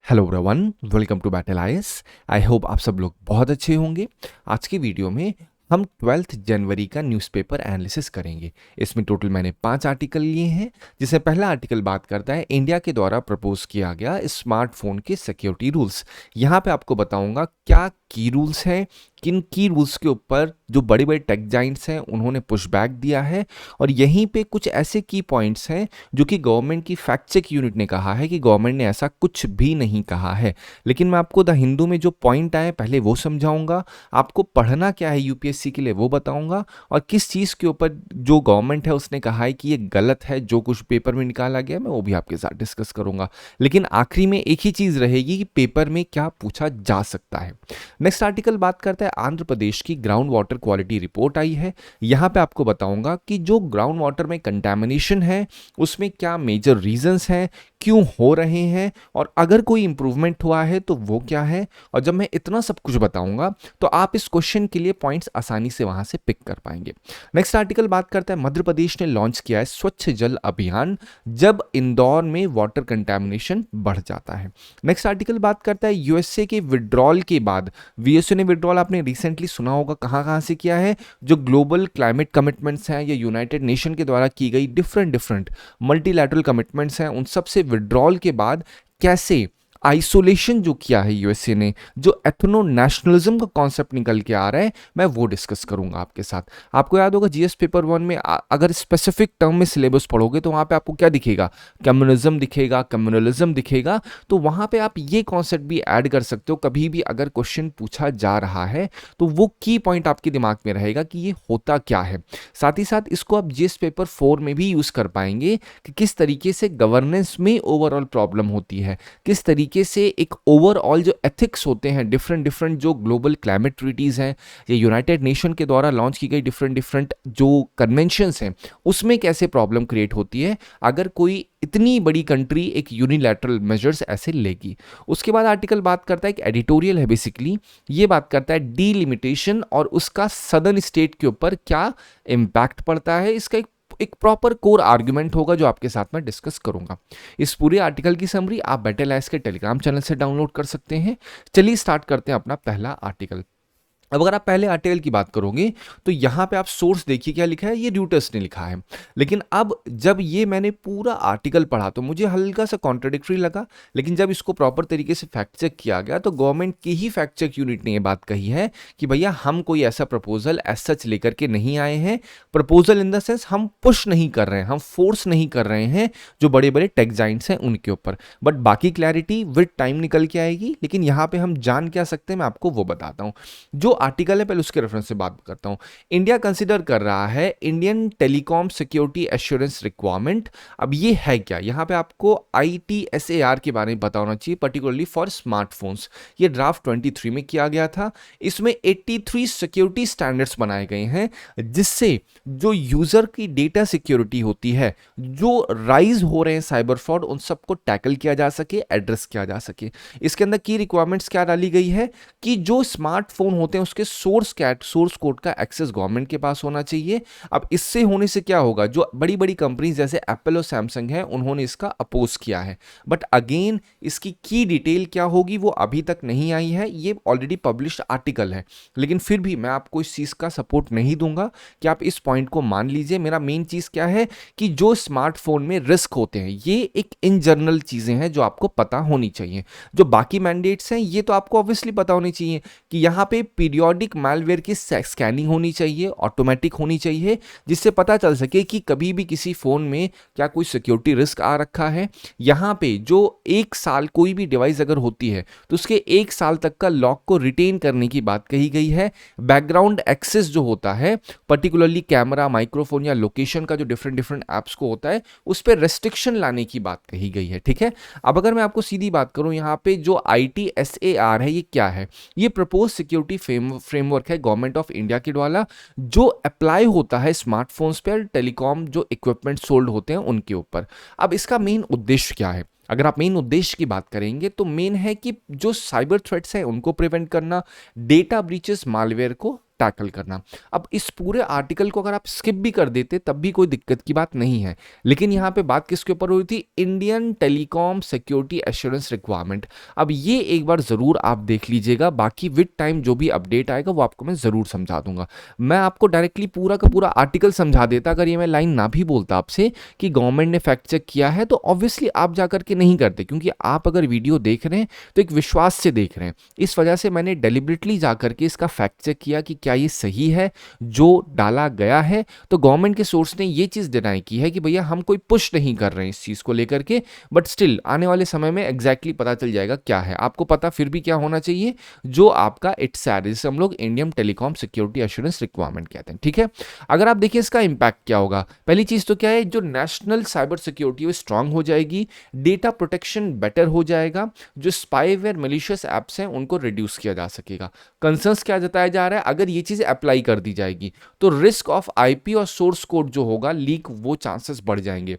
Hello everyone, welcome to battle IAS. I hope आप सब लोग बहुत अच्छे होंगे। आज की वीडियो में हम 12 जनवरी का न्यूज़पेपर एनालिसिस करेंगे। इसमें टोटल मैंने 5 आर्टिकल लिए हैं, जिसमें पहला आर्टिकल बात करता है इंडिया के द्वारा प्रपोज किया गया स्मार्टफोन के सिक्योरिटी रूल्स। यहाँ पे आपको बताऊंगा क्या की रूल्स हैं, किन की रूल्स के ऊपर जो बड़े बड़े टेक जाइंट्स हैं उन्होंने पुशबैक दिया है, और यहीं पे कुछ ऐसे की पॉइंट्स हैं जो कि गवर्नमेंट की फैक्ट चेक यूनिट ने कहा है कि गवर्नमेंट ने ऐसा कुछ भी नहीं कहा है। लेकिन मैं आपको द हिंदू में जो पॉइंट आए पहले वो समझाऊंगा, आपको पढ़ना क्या है यूपीएससी के लिए वो बताऊंगा, और किस चीज़ के ऊपर जो गवर्नमेंट है उसने कहा है कि ये गलत है, जो कुछ पेपर में निकाला गया मैं वो भी आपके साथ डिस्कस करूंगा। लेकिन आखिरी में एक ही चीज़ रहेगी कि पेपर में क्या पूछा जा सकता है। नेक्स्ट आर्टिकल बात करता है आंध्र प्रदेश की ग्राउंड वाटर क्वालिटी रिपोर्ट आई है। यहाँ पे आपको बताऊंगा कि जो ग्राउंड वाटर में कंटेमिनेशन है उसमें क्या मेजर रीजंस हैं, क्यों हो रहे हैं, और अगर कोई इंप्रूवमेंट हुआ है तो वो क्या है। और जब मैं इतना सब कुछ बताऊंगा तो आप इस क्वेश्चन के लिए पॉइंट्स आसानी से वहां से पिक कर पाएंगे। नेक्स्ट आर्टिकल बात करता है मध्य प्रदेश ने लॉन्च किया है स्वच्छ जल अभियान जब इंदौर में वाटर कंटेमिनेशन बढ़ जाता है। नेक्स्ट आर्टिकल बात करता है यूएसए के विड्रॉल के बाद, यूएसए ने विड्रॉल आपने रिसेंटली सुना होगा कहाँ कहाँ से किया है, जो ग्लोबल क्लाइमेट कमिटमेंट्स हैं या यूनाइटेड नेशन के द्वारा की गई डिफरेंट डिफरेंट मल्टीलैटरल कमिटमेंट्स हैं, उन सब से विड्रॉल के बाद कैसे आइसोलेशन जो किया है यूएसए ने, जो एथनो नेशनलिज्म का कॉन्सेप्ट निकल के आ रहा है, मैं वो डिस्कस करूंगा आपके साथ। आपको याद होगा जीएस पेपर 1 में अगर स्पेसिफिक टर्म में सिलेबस पढ़ोगे तो वहां पे आपको क्या दिखेगा, कम्युनिज्म दिखेगा, कम्युनलिज्म दिखेगा। तो वहां पे आप ये कॉन्सेप्ट भी ऐड कर सकते हो, कभी भी अगर क्वेश्चन पूछा जा रहा है तो वो की पॉइंट आपके दिमाग में रहेगा कि ये होता क्या है। साथ ही साथ इसको आप जीएस पेपर 4 में भी यूज कर पाएंगे कि किस तरीके से गवर्नेंस में ओवरऑल प्रॉब्लम होती है, किस तरीके से एक ओवरऑल जो एथिक्स होते हैं डिफरेंट डिफरेंट जो ग्लोबल क्लाइमेट ट्रीटीज हैं या यूनाइटेड नेशन के द्वारा लॉन्च की गई डिफरेंट डिफरेंट जो कन्वेंशंस हैं उसमें कैसे प्रॉब्लम क्रिएट होती है अगर कोई इतनी बड़ी कंट्री एक यूनिलैटरल मेजर्स ऐसे लेगी। उसके बाद आर्टिकल बात करता है, एक एडिटोरियल है बेसिकली, ये बात करता है डीलिमिटेशन और उसका सदर्न स्टेट के ऊपर क्या इंपैक्ट पड़ता है। इसका एक प्रॉपर कोर आर्गुमेंट होगा जो आपके साथ में डिस्कस करूंगा। इस पूरे आर्टिकल की समरी आप बैटल आईएएस के टेलीग्राम चैनल से डाउनलोड कर सकते हैं। चलिए स्टार्ट करते हैं अपना पहला आर्टिकल। अब अगर आप पहले आर्टिकल की बात करोगे तो यहां पे आप सोर्स देखिए क्या लिखा है, ये ड्यूटर्स ने लिखा है। लेकिन अब जब ये मैंने पूरा आर्टिकल पढ़ा तो मुझे हल्का सा कॉन्ट्रडिक्टरी लगा, लेकिन जब इसको प्रॉपर तरीके से फैक्ट चेक किया गया तो गवर्नमेंट की ही फैक्ट चेक यूनिट ने ये बात कही है कि भैया हम कोई ऐसा प्रपोजल एज सच लेकर के नहीं आए हैं। प्रपोजल इन द सेंस हम पुश नहीं कर रहे हैं, हम फोर्स नहीं कर रहे हैं जो बड़े बड़े टेक जाइंट्स हैं उनके ऊपर। बट बाकी क्लैरिटी विद टाइम निकल के आएगी, लेकिन यहां पे हम जान क्या सकते हैं मैं आपको वो बताता हूं। जो आर्टिकल है पहले उसके रेफरेंस से बात करता हूं। इंडिया कंसीडर कर रहा है Indian telecom security assurance requirement. अब ये है क्या, यहां पे आपको ITSAR के बारे में पता होना चाहिए, पर्टिकुलरली फॉर स्मार्टफोन्स। ये ड्राफ्ट 23 में किया गया था। इसमें 83 सिक्योरिटी स्टैंडर्ड्स बनाए गए हैं जिससे जो यूजर की डेटा सिक्योरिटी होती है, जो राइज हो रहे हैं साइबर फ्रॉड, उन सबको टैकल किया जा सके, एड्रेस किया जा सके। इसके अंदर की रिक्वायरमेंट्स क्या डाली गई है कि जो स्मार्टफोन होते हैं उसके सोर्स कोड का एक्सेस गवर्नमेंट के पास होना चाहिए। अब इससे होने से क्या होगा, जो बड़ी बड़ी कंपनीज जैसे एप्पल और सैमसंग है उन्होंने इसका अपोज किया है। बट अगेन इसकी की डिटेल क्या होगी वो अभी तक नहीं आई है, ये ऑलरेडी पब्लिश्ड आर्टिकल है। लेकिन फिर भी मैं आपको इस चीज का सपोर्ट नहीं दूंगा कि आप इस पॉइंट को मान लीजिए। मेरा मेन चीज क्या है कि जो स्मार्टफोन में रिस्क होते हैं ये एक इन जनरल चीजें हैं जो आपको पता होनी चाहिए। जो बाकी मैंडेट्स हैं ये तो आपको ऑब्वियसली पता होनी चाहिए कि यहाँ पे पीरियोडिक मैलवेयर की स्कैनिंग होनी चाहिए, ऑटोमेटिक होनी चाहिए, जिससे पता चल सके कि कभी भी किसी फोन में क्या कोई सिक्योरिटी रिस्क आ रखा है। यहाँ पे जो 1 साल कोई भी डिवाइस अगर होती है तो उसके 1 साल तक का लॉक को रिटेन करने की बात कही गई है। बैकग्राउंड एक्सेस जो होता है पर्टिकुलरली कैमरा, माइक्रोफोन या लोकेशन का जो डिफरेंट डिफरेंट एप्स को होता है उस पर रेस्ट्रिक्शन लाने की बात कही गई है। ठीक है, अब अगर मैं आपको सीधी बात करूं, यहाँ पे जो ITSAR है ये क्या है, ये प्रपोज सिक्योरिटी फ्रेमवर्क है गवर्नमेंट ऑफ इंडिया के द्वारा जो अप्लाई होता है स्मार्टफोन्स पर, टेलीकॉम जो इक्विपमेंट सोल्ड होते हैं उनके ऊपर। अब इसका मेन उद्देश्य क्या है, अगर आप मेन उद्देश्य की बात करेंगे तो मेन है कि जो साइबर थ्रेट्स हैं उनको प्रिवेंट करना, डेटा ब्रीचेस मालवेयर को टैकल करना। अब इस पूरे आर्टिकल को अगर आप स्किप भी कर देते तब भी कोई दिक्कत की बात नहीं है, लेकिन यहाँ पे बात किसके ऊपर हुई थी, Indian telecom security assurance requirement. अब ये एक बार ज़रूर आप देख लीजिएगा, बाकी विद टाइम जो भी अपडेट आएगा वो आपको मैं ज़रूर समझा दूंगा। मैं आपको डायरेक्टली पूरा का पूरा आर्टिकल समझा देता अगर ये मैं लाइन ना भी बोलता आपसे कि गवर्नमेंट ने फैक्ट चेक किया है, तो ऑब्वियसली आप जा करके नहीं करते, क्योंकि आप अगर वीडियो देख रहे हैं तो एक विश्वास से देख रहे हैं। इस वजह से मैंने डेलिबरेटली जा करके इसका फैक्ट चेक किया कि क्या ये सही है जो डाला गया है। तो गवर्नमेंट के सोर्स ने ये चीज़ डिनाई की है कि भैया हम कोई पुश नहीं कर रहे हैं इस चीज़ को लेकर के, बट स्टिल आने वाले समय में एग्जैक्टली पता चल जाएगा क्या है। आपको पता फिर भी क्या होना चाहिए, जो आपका इट्स है, जिसे हम लोग Indian telecom security assurance requirement कहते हैं, ठीक है। अगर आप देखिए इसका इंपैक्ट क्या होगा, पहली चीज़ तो क्या है, जो नेशनल साइबर सिक्योरिटी वो स्ट्रांग हो जाएगी, डेटा प्रोटेक्शन बेटर हो जाएगा, जो स्पाईवेयर मलिशियस एप्स हैं उनको रिड्यूस किया जा सकेगा। कंसर्न्स क्या जताया जा रहा है, अगर ये चीज़ें अप्लाई कर दी जाएगी तो रिस्क ऑफ आईपी और सोर्स कोड जो होगा लीक, वो चांसेस बढ़ जाएंगे।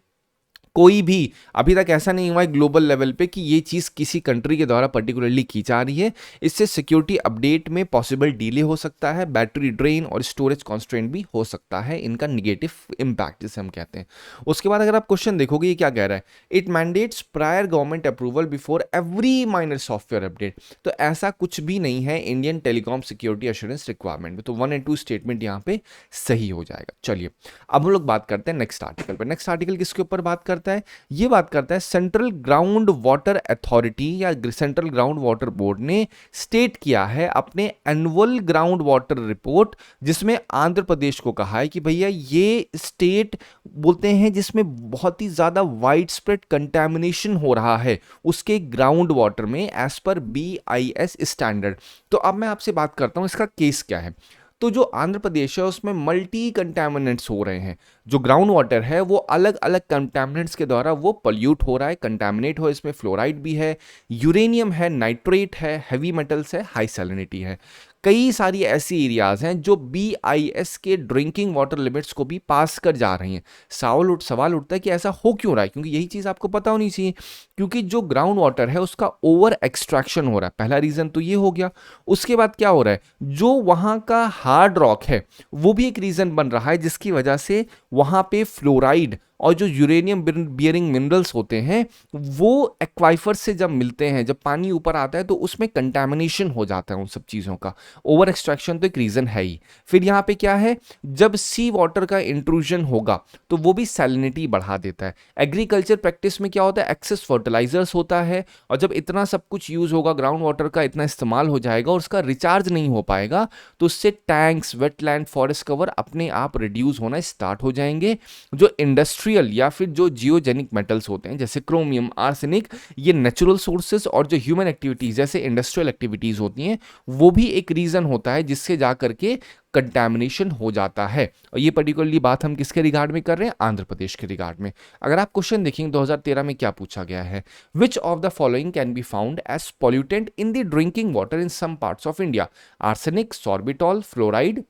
कोई भी अभी तक ऐसा नहीं हुआ है ग्लोबल लेवल पे कि ये चीज़ किसी कंट्री के द्वारा पर्टिकुलरली की जा रही है। इससे सिक्योरिटी अपडेट में पॉसिबल डिले हो सकता है, बैटरी ड्रेन और स्टोरेज कॉन्स्ट्रेंट भी हो सकता है, इनका निगेटिव इम्पैक्ट जिसे हम कहते हैं। उसके बाद अगर आप क्वेश्चन देखोगे ये क्या कह रहा है, it mandates prior government approval before every minor software update. तो ऐसा कुछ भी नहीं है Indian telecom security assurance requirement में, तो 1 और 2 स्टेटमेंट यहाँ पे सही हो जाएगा। चलिए अब हम लोग बात करते हैं नेक्स्ट आर्टिकल पर। नेक्स्ट आर्टिकल किसके ऊपर बात करता है, ये बात करता है सेंट्रल ग्राउंड वाटर अथॉरिटी या सेंट्रल ग्राउंड वाटर बोर्ड ने स्टेट किया है अपने एनुअल ग्राउंड वाटर रिपोर्ट, जिसमें आंध्र प्रदेश को कहा है कि भैया ये स्टेट बोलते हैं जिसमें बहुत ही ज्यादा वाइड स्प्रेड कंटेमिनेशन हो रहा है उसके ग्राउंड वाटर में एज पर BIS स्टैंडर्ड। तो अब मैं आपसे बात करता हूं इसका केस क्या है। तो जो आंध्र प्रदेश है उसमें मल्टी कंटैमिनेंट्स हो रहे हैं, जो ग्राउंड वाटर है वो अलग अलग कंटैमिनेंट्स के द्वारा वो पॉल्यूट हो रहा है, कंटैमिनेट हो, इसमें फ्लोराइड भी है, यूरेनियम है, नाइट्रेट है, हैवी मेटल्स है, हाई सैलिनिटी है। कई सारी ऐसी एरियाज हैं जो BIS के ड्रिंकिंग वाटर लिमिट्स को भी पास कर जा रही हैं। सवाल उठता है कि ऐसा हो क्यों रहा है, क्योंकि यही चीज़ आपको पता होनी चाहिए, क्योंकि जो ग्राउंड वाटर है उसका ओवर एक्सट्रैक्शन हो रहा है, पहला रीज़न तो ये हो गया। उसके बाद क्या हो रहा है, जो वहाँ का हार्ड रॉक है वो भी एक रीज़न बन रहा है, जिसकी वजह से वहाँ पे फ्लोराइड और जो यूरेनियम बियरिंग मिनरल्स होते हैं वो एक्वाइफर से जब मिलते हैं, जब पानी ऊपर आता है तो उसमें कंटैमिनेशन हो जाता है उन सब चीज़ों का। ओवर एक्सट्रैक्शन तो एक रीज़न है ही। फिर यहाँ पे क्या है, जब सी वाटर का इंट्रूजन होगा तो वो भी सैलिनिटी बढ़ा देता है। एग्रीकल्चर प्रैक्टिस में क्या होता है, एक्सेस फर्टिलाइजर्स होता है, और जब इतना सब कुछ यूज़ होगा, ग्राउंड वाटर का इतना इस्तेमाल हो जाएगा और उसका रिचार्ज नहीं हो पाएगा, तो उससे टैंक्स, वेटलैंड, फॉरेस्ट कवर अपने आप रिड्यूस होना स्टार्ट हो जाएंगे। जो इंडस्ट्रियल या फिर जो जियोजेनिक मेटल्स होते हैं जैसे क्रोमियम, आर्सेनिक, ये नेचुरल सोर्सेज, और जो ह्यूमन एक्टिविटीज जैसे इंडस्ट्रियल एक्टिविटीज होती हैं वो भी एक रीजन होता है जिससे जा करके कंटैमिनेशन हो जाता है। और ये पर्टिकुलरली बात हम किसके रिगार्ड में कर रहे हैं, आंध्र प्रदेश के रिगार्ड में। अगर आप क्वेश्चन देखेंगे 2013 में क्या पूछा गया है, which of the following can be found as pollutant in the drinking water in some parts of India, arsenic, sorbitol, fluoride,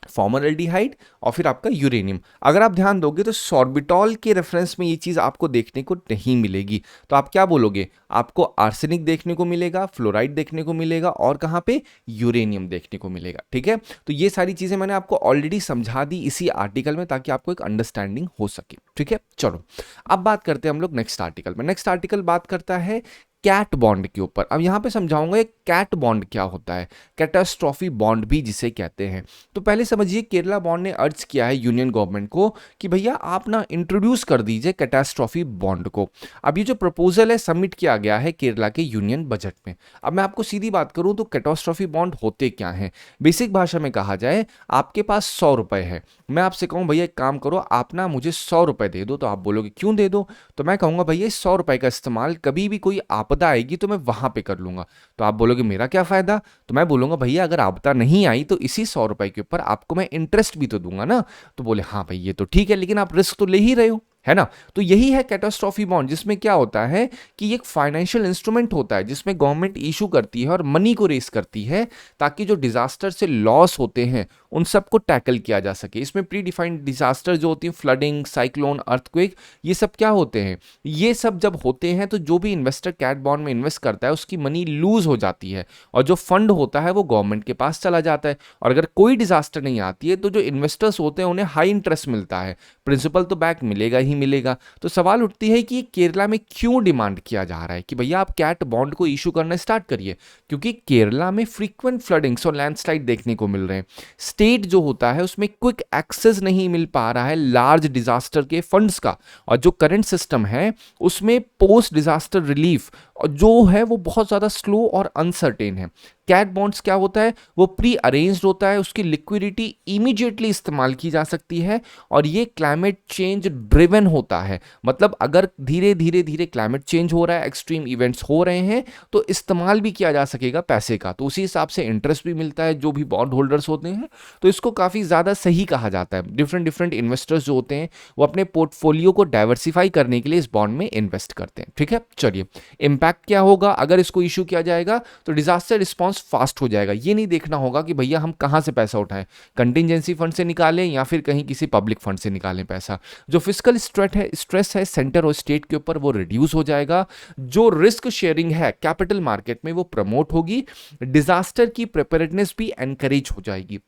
formaldehyde और फिर आपका यूरेनियम। अगर आप ध्यान दोगे तो सॉर्बिटॉल के रेफरेंस में ये चीज़ आपको देखने को नहीं मिलेगी, तो आप क्या बोलोगे, आपको आर्सेनिक देखने को मिलेगा, फ्लोराइड देखने को मिलेगा, और कहाँ पे, यूरेनियम देखने को मिलेगा। ठीक है, तो ये सारी चीज़ें मैंने आपको ऑलरेडी समझा दी इसी आर्टिकल में ताकि आपको एक अंडरस्टैंडिंग हो सके। ठीक है, चलो अब बात करते हैं हम लोग नेक्स्ट आर्टिकल में। नेक्स्ट आर्टिकल बात करता है कैट बॉन्ड के ऊपर। अब यहाँ पे समझाऊंगा एक कैट बॉन्ड क्या होता है, कैटास्ट्रॉफी बॉन्ड भी जिसे कहते हैं। तो पहले समझिए, केरला बॉन्ड ने अर्ज किया है यूनियन गवर्नमेंट को कि भैया आप ना इंट्रोड्यूस कर दीजिए कैटास्ट्रॉफी बॉन्ड को। अब ये जो प्रपोजल है सबमिट किया गया है केरला के यूनियन बजट में। अब मैं आपको सीधी बात करूं तो कैटास्ट्रॉफी बॉन्ड होते क्या हैं, बेसिक भाषा में कहा जाए, आपके पास 100 रुपए है, मैं आपसे कहूँ भैया एक काम करो, आप ना मुझे 100 रुपए दे दो, तो आप बोलोगे क्यों दे दो, तो मैं कहूँगा भैया 100 रुपए का इस्तेमाल कभी भी कोई आपदा आएगी तो मैं वहां पे कर लूंगा। तो आप बोलोगे मेरा क्या फायदा, तो मैं बोलूंगा भैया अगर आपदा नहीं आई तो इसी 100 रुपए के ऊपर आपको मैं इंटरेस्ट भी तो दूंगा ना। तो बोले हाँ भाई ये तो ठीक है, लेकिन आप रिस्क तो ले ही रहे हो। है ना। तो यही है कैटास्ट्रॉफी बॉन्ड, जिसमें क्या होता है कि एक फाइनेंशियल इंस्ट्रूमेंट होता है जिसमें गवर्नमेंट इशू करती है और मनी को रेस करती है ताकि जो डिजास्टर से लॉस होते हैं उन सबको टैकल किया जा सके। इसमें प्री डिफाइंड डिजास्टर जो होती है, फ्लडिंग, साइक्लोन, अर्थक्वेक, ये सब क्या होते हैं, ये सब जब होते हैं तो जो भी इन्वेस्टर कैट बॉन्ड में इन्वेस्ट करता है उसकी मनी लूज हो जाती है और जो फंड होता है वो गवर्नमेंट के पास चला जाता है। और अगर कोई डिजास्टर नहीं आती है तो जो इन्वेस्टर्स होते हैं उन्हें हाई इंटरेस्ट मिलता है, प्रिंसिपल तो बैक मिलेगा ही मिलेगा। तो सवाल उठती है कि केरला में क्यों डिमांड किया जा रहा है कि भैया आप कैट बॉन्ड को इशू करना स्टार्ट करिए, क्योंकि केरला में फ्रीक्वेंट फ्लडिंग्स और लैंडस्लाइड देखने को मिल रहे हैं। स्टेट जो होता है उसमें क्विक एक्सेस नहीं मिल पा रहा है लार्ज डिजास्टर के फंड्स का, और जो करंट सिस्टम है उसमें पोस्ट डिजास्टर रिलीफ जो है वो बहुत ज़्यादा स्लो और अनसर्टेन है। कैट बॉन्ड्स क्या होता है, वो प्री अरेंज्ड होता है, उसकी लिक्विडिटी इमीडिएटली इस्तेमाल की जा सकती है और ये क्लाइमेट चेंज ड्रिवन होता है। मतलब अगर धीरे धीरे धीरे क्लाइमेट चेंज हो रहा है, एक्सट्रीम इवेंट्स हो रहे हैं, तो इस्तेमाल भी किया जा सकेगा पैसे का, तो उसी हिसाब से इंटरेस्ट भी मिलता है जो भी बॉन्ड होल्डर्स होते हैं। तो इसको काफ़ी ज़्यादा सही कहा जाता है। डिफरेंट डिफरेंट इन्वेस्टर्स जो होते हैं वो अपने पोर्टफोलियो को डाइवर्सिफाई करने के लिए इस बॉन्ड में इन्वेस्ट करते हैं। ठीक है, चलिए इम्पैक्ट क्या होगा अगर इसको इशू किया जाएगा, तो डिजास्टर रिस्पॉन्स फास्ट हो जाएगा। ये नहीं देखना होगा कि भैया हम कहां से पैसा उठाएं, कंटिजेंसी फंड से निकालें या फिर कहीं किसी पब्लिक फंड से निकालें पैसा। जो फिस्कल स्ट्रेस है सेंटर और स्टेट के ऊपर वो रिड्यूस हो जाएगा। जो रिस्क शेयरिंग है कैपिटल मार्केट में वो प्रमोट होगी। डिजास्टर की प्रिपेयर्डनेस भी एनकरेज हो जाएगी।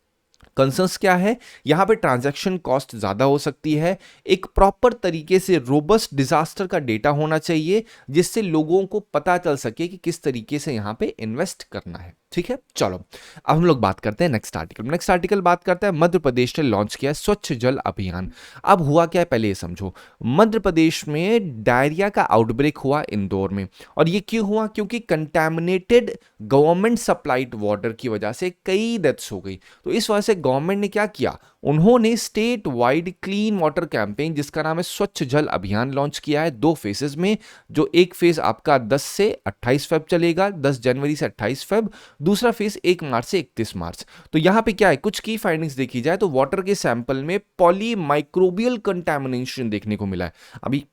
कंसर्न्स क्या है, यहां पे ट्रांजैक्शन कॉस्ट ज्यादा हो सकती है। एक प्रॉपर तरीके से रोबस्ट डिजास्टर का डेटा होना चाहिए जिससे लोगों को पता चल सके कि किस तरीके से यहां पे इन्वेस्ट करना है। ठीक है, चलो अब हम लोग बात करते हैं नेक्स्ट आर्टिकल। नेक्स्ट आर्टिकल बात करता है मध्य प्रदेश ने लॉन्च किया स्वच्छ जल अभियान। अब हुआ क्या है पहले ये समझो। मध्य प्रदेश में डायरिया का आउटब्रेक हुआ इंदौर में, और ये क्यों हुआ, क्योंकि कंटैमिनेटेड गवर्नमेंट सप्लाइड वाटर की वजह से कई डेथ्स हो गई। तो इस वजह से गवर्नमेंट ने क्या किया, उन्होंने state wide clean water campaign जिसका नाम है स्वच्छ जल अभियान लॉन्च किया है 2 फेजेस में। जो एक फेज आपका 10 से 28 फेब चलेगा, 10 जनवरी से 28 फेब। दूसरा फेज 1 मार्च से 31 मार्च। तो यहां पे क्या है, कुछ की फाइंडिंग्स देखी जाए तो वाटर के सैंपल में पॉलीमाइक्रोबियल कंटैमिनेशन देखने को मिला है। अभी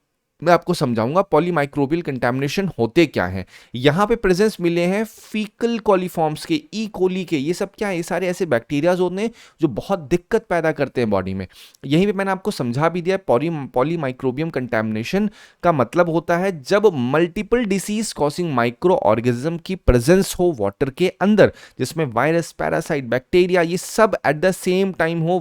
मैं आपको समझाऊंगा पॉलीमाइक्रोबियल कंटैमिनेशन होते क्या हैं। यहां पे प्रेजेंस मिले हैं फीकल कॉलीफॉर्म्स के, ई कोली के। ये सब क्या है, ये सारे ऐसे बैक्टीरियाज होते हैं जो बहुत दिक्कत पैदा करते हैं बॉडी में। यहीं पे मैंने आपको समझा भी दिया, पॉलीमाइक्रोबियम कंटैमिनेशन का मतलब होता है जब multiple disease causing micro organism की प्रेजेंस हो वाटर के अंदर, जिसमें वायरस, पैरासाइट, बैक्टीरिया, ये सब एट द सेम टाइम हो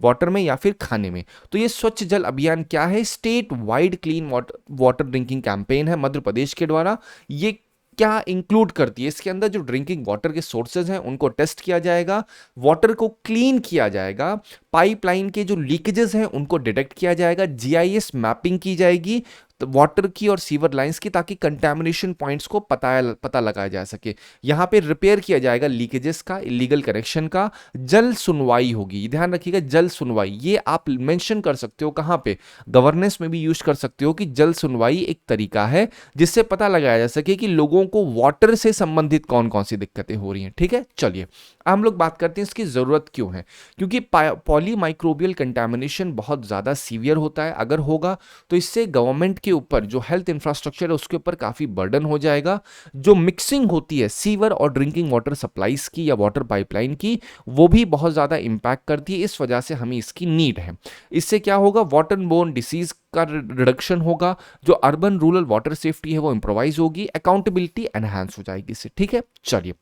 वाटर में या फिर खाने में। तो ये स्वच्छ जल अभियान क्या है, state wide clean water drinking campaign है मध्य प्रदेश के द्वारा। ये क्या इंक्लूड करती है, इसके अंदर जो ड्रिंकिंग वाटर के सोर्सेज हैं उनको टेस्ट किया जाएगा, वाटर को क्लीन किया जाएगा, पाइपलाइन के जो लीकेजेस हैं उनको डिटेक्ट किया जाएगा, जीआईएस मैपिंग की जाएगी वाटर की और सीवर लाइंस की, ताकि कंटैमिनेशन पॉइंट्स को पता लगाया जा सके। यहां पे रिपेयर किया जाएगा लीकेजेस का, इलीगल कनेक्शन का। जल सुनवाई होगी, ध्यान रखिएगा, जल सुनवाई ये आप मेंशन कर सकते हो कहां पे, गवर्नेंस में भी यूज कर सकते हो कि जल सुनवाई एक तरीका है जिससे पता लगाया जा सके कि लोगों को वाटर से संबंधित कौन कौन सी दिक्कतें हो रही हैं। ठीक है, चलिए हम लोग बात करते हैं इसकी जरूरत क्यों है। क्योंकि पॉलीमाइक्रोबियल कंटैमिनेशन बहुत ज्यादा सीवियर होता है, अगर होगा तो इससे गवर्नमेंट के ऊपर जो हेल्थ इंफ्रास्ट्रक्चर है उसके ऊपर काफी बर्डन हो जाएगा। जो मिक्सिंग होती है सीवर और ड्रिंकिंग वाटर सप्लाईज की या वाटर पाइपलाइन की, वो भी बहुत ज्यादा इंपैक्ट करती है। इस वजह से हमें इसकी नीड है। इससे क्या होगा, वाटर बोर्न डिसीज का रिडक्शन होगा, जो अर्बन रूरल वाटर सेफ्टी है वो इंप्रोवाइज होगी, अकाउंटेबिलिटी एनहांस हो जाएगी इससे। ठीक है, चलिए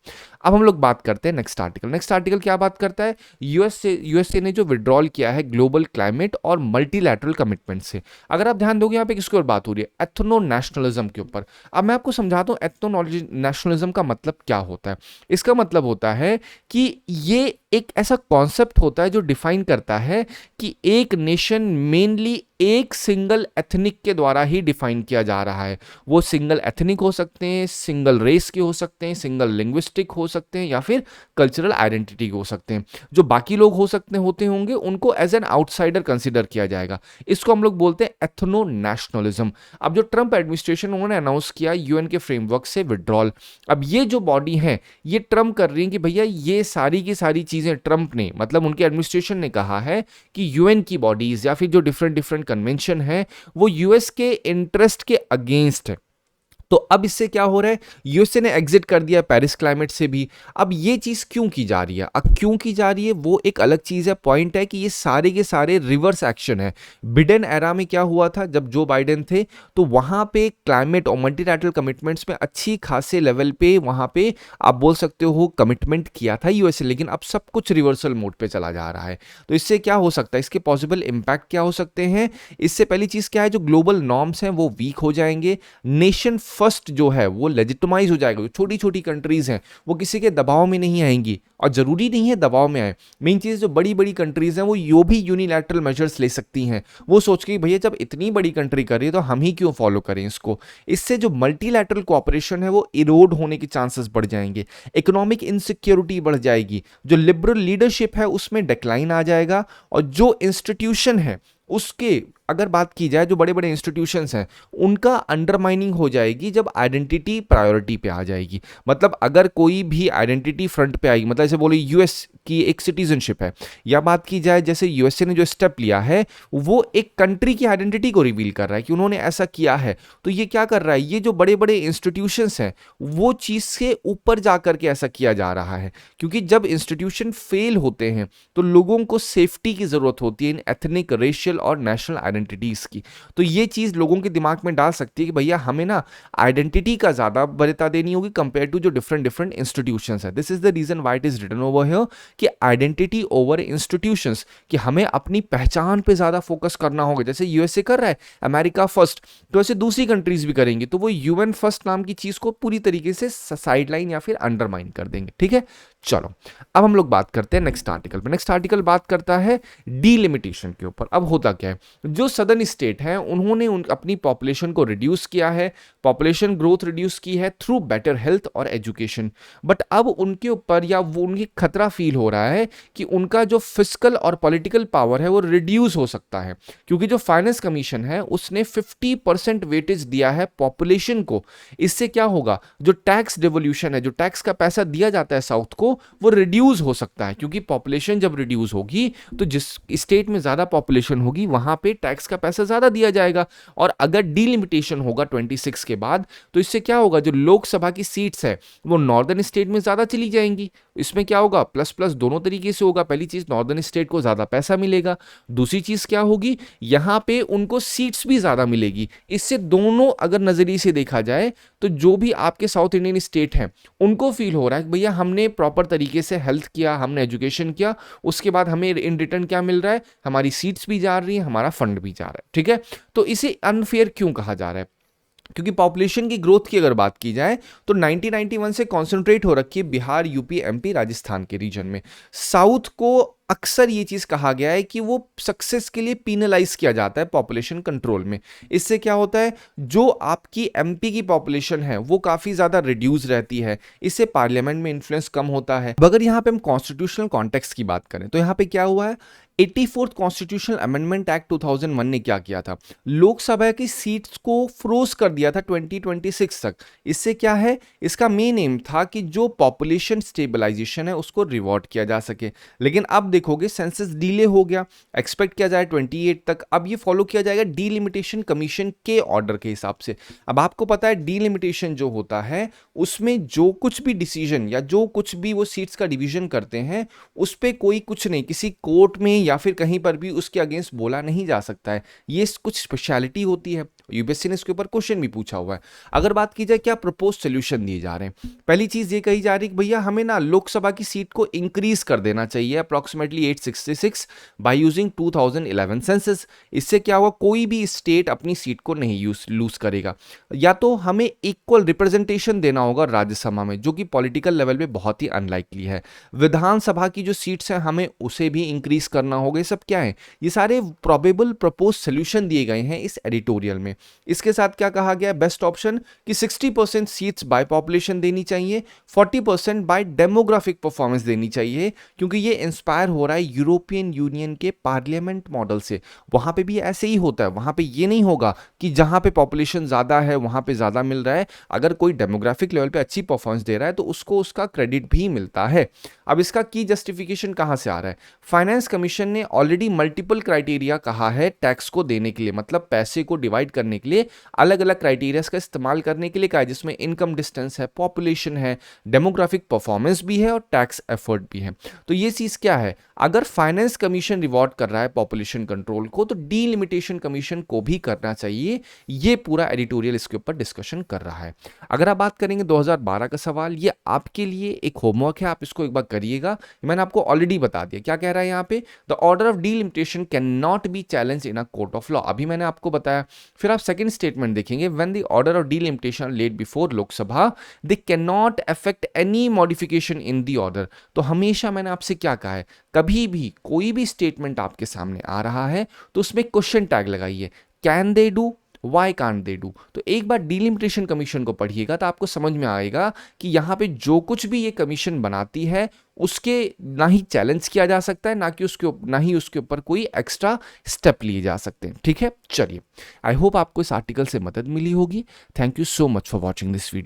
अब हम लोग बात करते हैं नेक्स्ट आर्टिकल। नेक्स्ट आर्टिकल क्या बात करता है, यूएसए ने जो विड्रॉल किया है ग्लोबल क्लाइमेट और मल्टीलैटरल कमिटमेंट से। अगर आप ध्यान दोगे यहाँ पे किसके ऊपर बात हो रही है, एथनो नेशनलिज्म के ऊपर। अब मैं आपको समझाता हूँ एथनो नेशनलिज्म का मतलब क्या होता है। इसका मतलब होता है कि ये एक ऐसा कॉन्सेप्ट होता है जो डिफाइन करता है कि एक नेशन मेनली एक सिंगल एथनिक के द्वारा ही डिफाइन किया जा रहा है। वो सिंगल एथनिक हो सकते हैं, सिंगल रेस के हो सकते हैं, सिंगल लिंग्विस्टिक हो सकते हैं, या फिर कल्चरल आइडेंटिटी के हो सकते हैं। जो बाकी लोग होते होंगे उनको एज एन आउटसाइडर कंसिडर किया जाएगा। इसको हम लोग बोलते हैं एथनो नेशनलिज्म। अब जो ट्रंप एडमिनिस्ट्रेशन उन्होंने अनाउंस किया यूएन के फ्रेमवर्क से विड्रॉल, अब ये जो बॉडी है ये ट्रंप कर रही है कि भैया ये सारी की सारी चीजें ट्रंप ने, मतलब उनके एडमिनिस्ट्रेशन ने कहा है कि यूएन की बॉडीज या फिर जो डिफरेंट डिफरेंट कन्वेंशन है वो यूएस के इंटरेस्ट के अगेंस्ट है। तो अब इससे क्या हो रहा है, यूएसए ने एग्जिट कर दिया पेरिस क्लाइमेट से भी। अब ये चीज क्यों की जा रही है, अब क्यों की जा रही है वो एक अलग चीज है। पॉइंट है कि ये सारे के सारे रिवर्स एक्शन है। बिडेन एरा में क्या हुआ था, जब जो बाइडेन थे तो वहां पे क्लाइमेट और मल्टीलैटरल कमिटमेंट्स में अच्छी खासे लेवल पे वहां पे आप बोल सकते हो कमिटमेंट किया था यूएसए, लेकिन अब सब कुछ रिवर्सल मोड पे चला जा रहा है। तो इससे क्या हो सकता है, इसके पॉसिबल इंपैक्ट क्या हो सकते हैं। इससे पहली चीज क्या है, जो ग्लोबल नॉर्म्स हैं वो वीक हो जाएंगे। नेशन फर्स्ट जो है वो लेजिटिमाइज हो जाएगा। जो छोटी छोटी कंट्रीज हैं वो किसी के दबाव में नहीं आएंगी, और जरूरी नहीं है दबाव में आए। मेन चीज जो बड़ी बड़ी कंट्रीज हैं वो भी यूनिलैटरल मेजर्स ले सकती हैं, वो सोच के भैया जब इतनी बड़ी कंट्री कर रही है तो हम ही क्यों फॉलो करें इसको। इससे जो मल्टीलैटरल कोऑपरेशन है वो इरोड होने के चांसेस बढ़ जाएंगे, इकोनॉमिक इनसिक्योरिटी बढ़ जाएगी, जो लिबरल लीडरशिप है उसमें डिक्लाइन आ जाएगा, और जो इंस्टीट्यूशन है उसके अगर बात की जाए, जो बड़े बड़े इंस्टीट्यूशंस हैं उनका अंडरमाइनिंग हो जाएगी जब आइडेंटिटी प्रायोरिटी पे आ जाएगी। मतलब अगर कोई भी आइडेंटिटी फ्रंट पे आएगी, मतलब जैसे बोले यूएस की एक सिटीजनशिप है, या बात की जाए जैसे यूएसए ने जो स्टेप लिया है वो एक कंट्री की आइडेंटिटी को रिवील कर रहा है कि उन्होंने ऐसा किया है। तो ये क्या कर रहा है, ये जो बड़े बड़े इंस्टीट्यूशंस हैं वो चीज से ऊपर जाकर के ऐसा किया जा रहा है, क्योंकि जब इंस्टीट्यूशन फेल होते हैं तो लोगों को सेफ्टी की जरूरत होती है इन एथनिक, रेशियल और नेशनल आइडेंटिटीज की। तो ये चीज लोगों के दिमाग में डाल सकती है कि भैया हमें ना आइडेंटिटी का ज्यादा वरीयता देनी होगी कंपेयर टू जो डिफरेंट डिफरेंट इंस्टीट्यूशंस है। This is the reason why it is written over here कि आइडेंटिटी ओवर इंस्टीट्यूशंस, कि हमें अपनी पहचान पे ज्यादा फोकस करना होगा। जैसे यूएसए कर रहा है अमेरिका फर्स्ट, तो ऐसे दूसरी कंट्रीज भी करेंगी, तो वो यूएन फर्स्ट नाम की चीज को पूरी तरीके से साइडलाइन या फिर अंडरमाइन कर देंगे। ठीक है, चलो अब हम लोग बात करते हैं नेक्स्ट आर्टिकल पे। नेक्स्ट आर्टिकल बात करता है डीलिमिटेशन के ऊपर। अब होता क्या है, जो सदर्न स्टेट हैं उन्होंने अपनी पॉपुलेशन को रिड्यूस किया है, पॉपुलेशन ग्रोथ रिड्यूस की है थ्रू बेटर हेल्थ और एजुकेशन। बट अब उनके ऊपर या वो उनकी खतरा फील हो रहा है कि उनका जो फिजिकल और पॉलिटिकल पावर है वो रिड्यूस हो सकता है, क्योंकि जो फाइनेंस कमीशन है उसने 50% वेटेज दिया है पॉपुलेशन को। इससे क्या होगा, जो टैक्स डिवोल्यूशन है, जो टैक्स का पैसा दिया जाता है साउथ को, वो रिड्यूस हो सकता है, क्योंकि पॉपुलेशन जब रिड्यूस होगी तो जिस स्टेट में ज्यादा पॉपुलेशन होगी वहां पे टैक्स का पैसा ज्यादा दिया जाएगा। और अगर डीलिमिटेशन होगा 26 के बाद तो इससे क्या होगा, जो लोकसभा की सीट्स है वो नॉर्दर्न स्टेट में ज्यादा चली जाएंगी। इसमें क्या होगा, प्लस प्लस दोनों तरीके से होगा। पहली चीज नॉर्दर्न स्टेट को ज्यादा पैसा मिलेगा, दूसरी चीज क्या होगी, यहां पे उनको सीट्स भी ज्यादा मिलेगी। इससे दोनों अगर नजरिए से देखा जाए तो जो भी आपके साउथ इंडियन स्टेट हैं उनको फील हो रहा है कि भैया हमने प्रॉपर तरीके से हेल्थ किया, हमने एजुकेशन किया, उसके बाद हमें इन रिटर्न क्या मिल रहा है, हमारी सीट्स भी जा रही हैं, हमारा फंड भी जा रहा है। ठीक है, तो इसे अनफेयर क्यों कहा जा रहा है, क्योंकि पॉपुलेशन की ग्रोथ की अगर बात की जाए तो 1991 से कॉन्सेंट्रेट हो रखी है बिहार, यूपी, एमपी, राजस्थान के रीजन में। साउथ को अक्सर ये चीज कहा गया है कि वो सक्सेस के लिए पीनलाइज किया जाता है पॉपुलेशन कंट्रोल में। इससे क्या होता है, जो आपकी एमपी की पॉपुलेशन है वो काफी ज्यादा रिड्यूस रहती है, इससे पार्लियामेंट में इन्फ्लुएंस कम होता है। अगर यहाँ पे हम कॉन्स्टिट्यूशनल कॉन्टेक्स्ट की बात करें तो यहाँ पे क्या हुआ है, 84th कॉन्स्टिट्यूशनल अमेंडमेंट एक्ट 2001 ने क्या किया था, लोकसभा की सीट्स को फ्रोज कर दिया था 2026 तक। इससे क्या है, इसका मेन एम था कि जो पॉपुलेशन स्टेबलाइजेशन है उसको रिवॉर्ड किया जा सके। लेकिन अब देखोगे सेंसस डिले हो गया, एक्सपेक्ट किया जाए 28 तक। अब ये फॉलो किया जाएगा डीलिमिटेशन कमीशन के ऑर्डर के हिसाब से। अब आपको पता है डीलिमिटेशन जो होता है उसमें जो कुछ भी डिसीजन या जो कुछ भी वो सीट्स का डिवीजन करते हैं उस पर कोई कुछ नहीं, किसी कोर्ट में या फिर कहीं पर भी उसके अगेंस्ट बोला नहीं जा सकता है। ये कुछ स्पेशलिटी होती है, यूपीएससी ने इसके ऊपर क्वेश्चन भी पूछा हुआ है। अगर बात की जाए क्या प्रपोज सोल्यूशन दिए जा रहे हैं, पहली चीज ये कही जा रही है कि भैया हमें ना लोकसभा की सीट को इंक्रीज कर देना चाहिए अप्रॉक्सीमेटली 866 बाय यूजिंग 2011 सेंसस। इससे क्या हुआ, कोई भी स्टेट अपनी सीट को नहीं लूज करेगा। या तो हमें इक्वल रिप्रेजेंटेशन देना होगा राज्यसभा में, जो कि पॉलिटिकल लेवल पे बहुत ही अनलाइकली है। विधानसभा की जो सीट्स हैं हमें उसे भी इंक्रीज करना होगा। ये सब क्या है, ये सारे प्रोबेबल प्रपोज सोल्यूशन दिए गए हैं इस एडिटोरियल में। इसके साथ क्या कहा गया है बेस्ट ऑप्शन कि 60% सीट्स बाय पॉपुलेशन देनी चाहिए, 40% बाय डेमोग्राफिक परफॉर्मेंस देनी चाहिए, क्योंकि ये इंस्पायर हो रहा है यूरोपियन यूनियन के पार्लियामेंट मॉडल से। वहां पे भी ऐसे ही होता है, वहां पे ये नहीं होगा कि जहां पे पॉपुलेशन ज्यादा है वहां पे ज्यादा मिल रहा है, अगर कोई डेमोग्राफिक लेवल पे अच्छी परफॉर्मेंस दे रहा है तो उसको उसका क्रेडिट भी मिलता है। अब इसका की जस्टिफिकेशन कहां से आ रहा है? फाइनेंस कमीशन ने ऑलरेडी मल्टीपल क्राइटेरिया कहा है टैक्स को देने के लिए, मतलब पैसे को डिवाइड करने के लिए अलग अलग क्राइटेरियाज का इस्तेमाल करने के लिए कहा है, जिसमें इनकम डिस्टेंस है, पॉपुलेशन है, डेमोग्राफिक परफॉर्मेंस भी है और टैक्स एफर्ट भी है। तो ये चीज क्या है, अगर फाइनेंस कमीशन रिवॉर्ड कर रहा है पॉपुलेशन कंट्रोल को तो डीलिमिटेशन कमीशन को भी करना चाहिए। ये पूरा एडिटोरियल इसके ऊपर डिस्कशन कर रहा है। अगर आप बात करेंगे 2012 का सवाल, ये आपके लिए एक होमवर्क है, आप इसको एक बार करिएगा। मैंने आपको ऑलरेडी बता दिया क्या कह रहा है यहाँ पे, the order of delimitation can not be challenge in a court of law, अभी मैंने आपको बताया। फिर आप सेकंड स्टेटमेंट देखेंगे, when the order of delimitation laid before Lok Sabha they can not affect any modification in the order. तो हमेशा मैंने आपसे क्या कहा है, कभी भी कोई भी स्टेटमेंट आपके सामने आ रहा है तो उसमें क्वेश्चन टैग लगाइए, can they do, why can't they do. तो एक बार डीलिमिटेशन कमीशन को पढ़िएगा तो आपको समझ में आएगा कि यहां पे जो कुछ भी ये कमीशन बनाती है उसके ना ही चैलेंज किया जा सकता है, ना ही उसके ऊपर कोई एक्स्ट्रा स्टेप लिए जा सकते हैं। ठीक है, चलिए, आई होप आपको इस आर्टिकल से मदद मिली होगी। Thank you so much for watching this video.